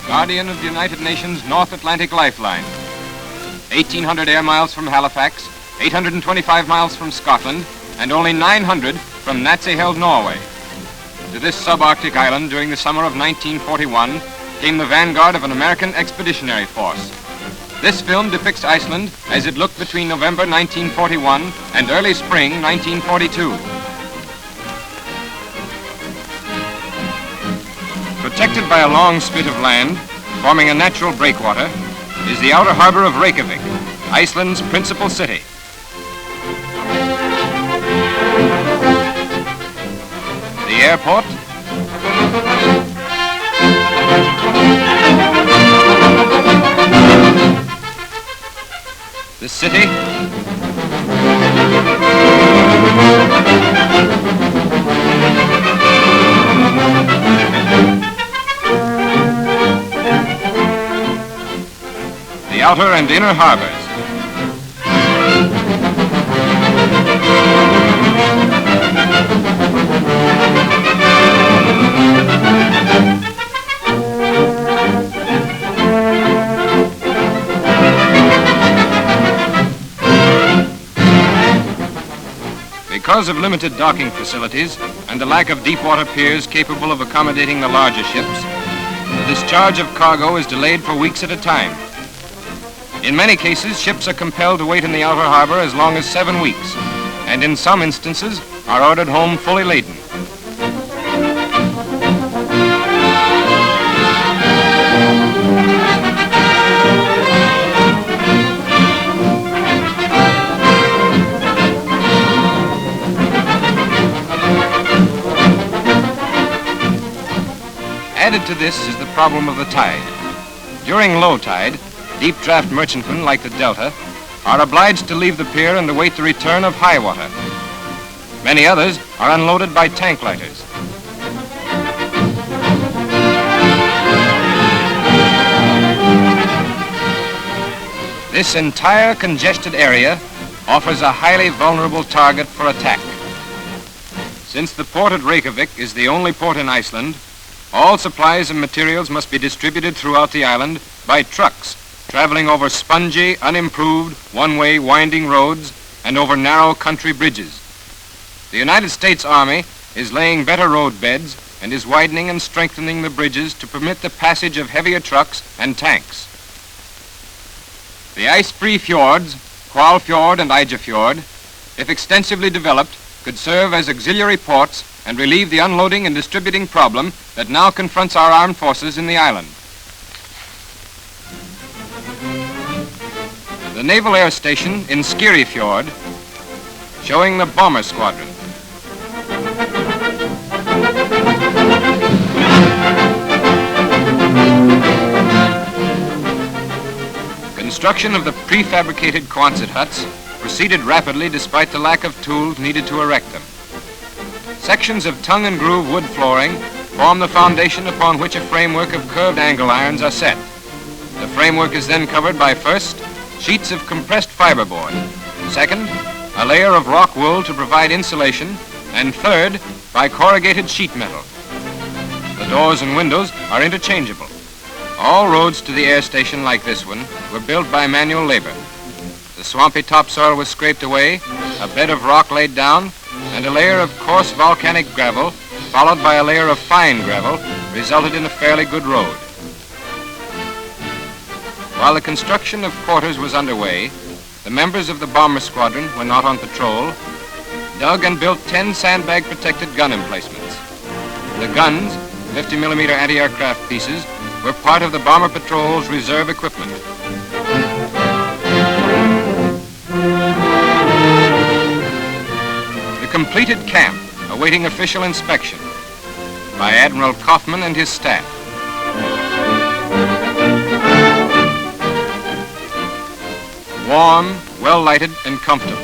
guardian of the United Nations North Atlantic Lifeline. 1,800 air miles from Halifax, 825 miles from Scotland, and only 900 from Nazi-held Norway. To this subarctic island during the summer of 1941 came the vanguard of an American expeditionary force. This film depicts Iceland as it looked between November 1941 and early spring 1942. Protected by a long spit of land, forming a natural breakwater, is the outer harbor of Reykjavik, Iceland's principal city. The airport, the city, the outer and inner harbors. Because of limited docking facilities and the lack of deep-water piers capable of accommodating the larger ships, the discharge of cargo is delayed for weeks at a time. In many cases, ships are compelled to wait in the outer harbor as long as 7 weeks, and in some instances are ordered home fully laden. Added to this is the problem of the tide. During low tide, deep draft merchantmen like the Delta are obliged to leave the pier and await the return of high water. Many others are unloaded by tank lighters. This entire congested area offers a highly vulnerable target for attack. Since the port at Reykjavik is the only port in Iceland, all supplies and materials must be distributed throughout the island by trucks traveling over spongy, unimproved, one-way winding roads and over narrow country bridges. The United States Army is laying better road beds and is widening and strengthening the bridges to permit the passage of heavier trucks and tanks. The ice-free fjords, Hvalfjord and Eyjafjord, if extensively developed, could serve as auxiliary ports and relieve the unloading and distributing problem that now confronts our armed forces in the island. The Naval Air Station in Skage Fjord, showing the bomber squadron. Construction of the prefabricated Quonset huts proceeded rapidly despite the lack of tools needed to erect them. Sections of tongue and groove wood flooring form the foundation upon which a framework of curved angle irons are set. The framework is then covered by, first, sheets of compressed fiberboard, second, a layer of rock wool to provide insulation, and third, by corrugated sheet metal. The doors and windows are interchangeable. All roads to the air station like this one were built by manual labor. The swampy topsoil was scraped away, a bed of rock laid down, and a layer of coarse volcanic gravel, followed by a layer of fine gravel, resulted in a fairly good road. While the construction of quarters was underway, the members of the bomber squadron, when not on patrol, dug and built 10 sandbag-protected gun emplacements. The guns, 50mm anti-aircraft pieces, were part of the bomber patrol's reserve equipment. The completed camp awaiting official inspection by Admiral Kaufman and his staff. Warm, well-lighted, and comfortable.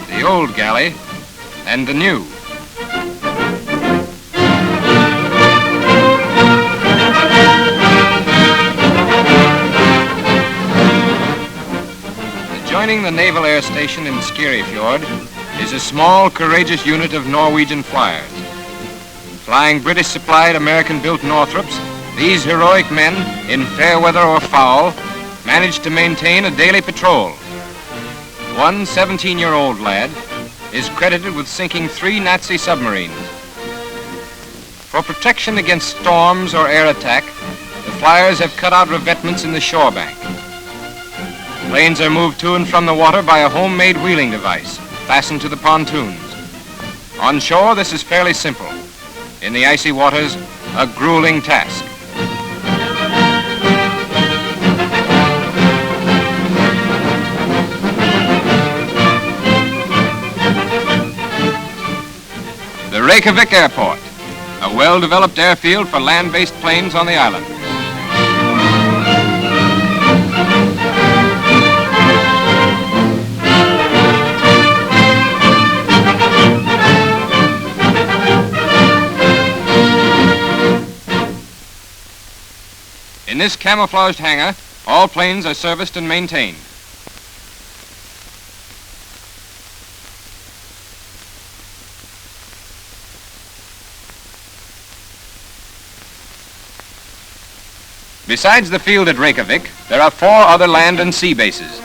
The old galley and the new. joining the Naval Air Station in Skage Fjord is a small, courageous unit of Norwegian flyers. Flying British-supplied, American-built Northrops, these heroic men, in fair weather or foul, managed to maintain a daily patrol. One 17-year-old lad is credited with sinking 3 Nazi submarines. For protection against storms or air attack, the flyers have cut out revetments in the shore bank. Planes are moved to and from the water by a homemade wheeling device fastened to the pontoons. On shore, this is fairly simple. In the icy waters, a grueling task. The Reykjavik Airport, a well-developed airfield for land-based planes on the island. In this camouflaged hangar, all planes are serviced and maintained. Besides the field at Reykjavik, there are 4 other land and sea bases.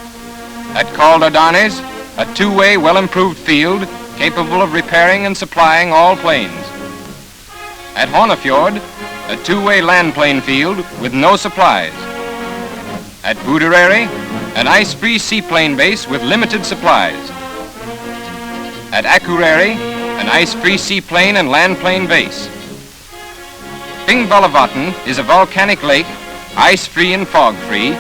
At Kaldardnes, a 2-way, well-improved field capable of repairing and supplying all planes. At Hafnarfjordhur, a 2-way land plane field with no supplies. At Budereri, an ice-free seaplane base with limited supplies. At Akureyri, an ice-free seaplane and land plane base. Thingvallavatn is a volcanic lake, ice-free and fog-free,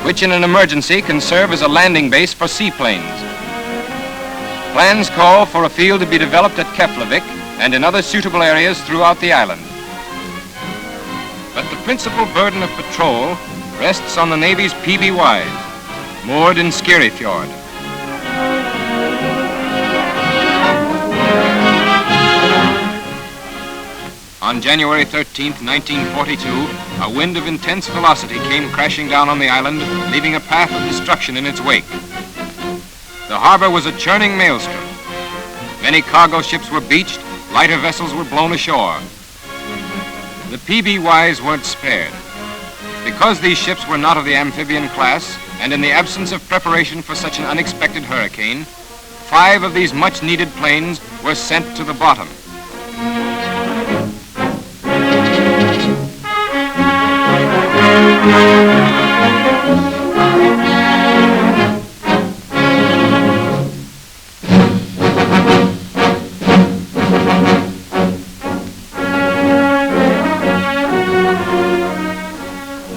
which in an emergency can serve as a landing base for seaplanes. Plans call for a field to be developed at Keflavik and in other suitable areas throughout the island. But the principal burden of patrol rests on the Navy's PBYs, moored in Skage Fjord. On January 13, 1942, a wind of intense velocity came crashing down on the island, leaving a path of destruction in its wake. The harbor was a churning maelstrom. Many cargo ships were beached, lighter vessels were blown ashore. The PBYs weren't spared. Because these ships were not of the amphibian class, and in the absence of preparation for such an unexpected hurricane, 5 of these much-needed planes were sent to the bottom.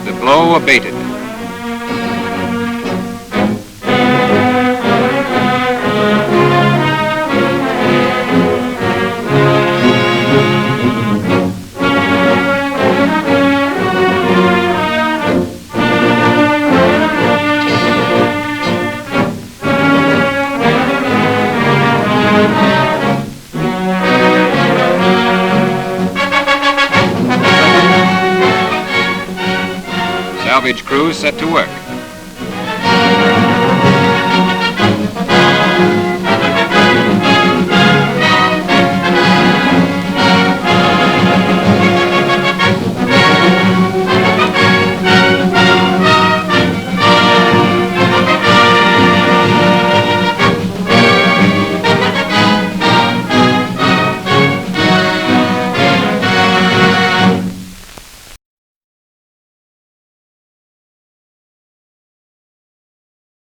The blow abated. Salvage crews set to work.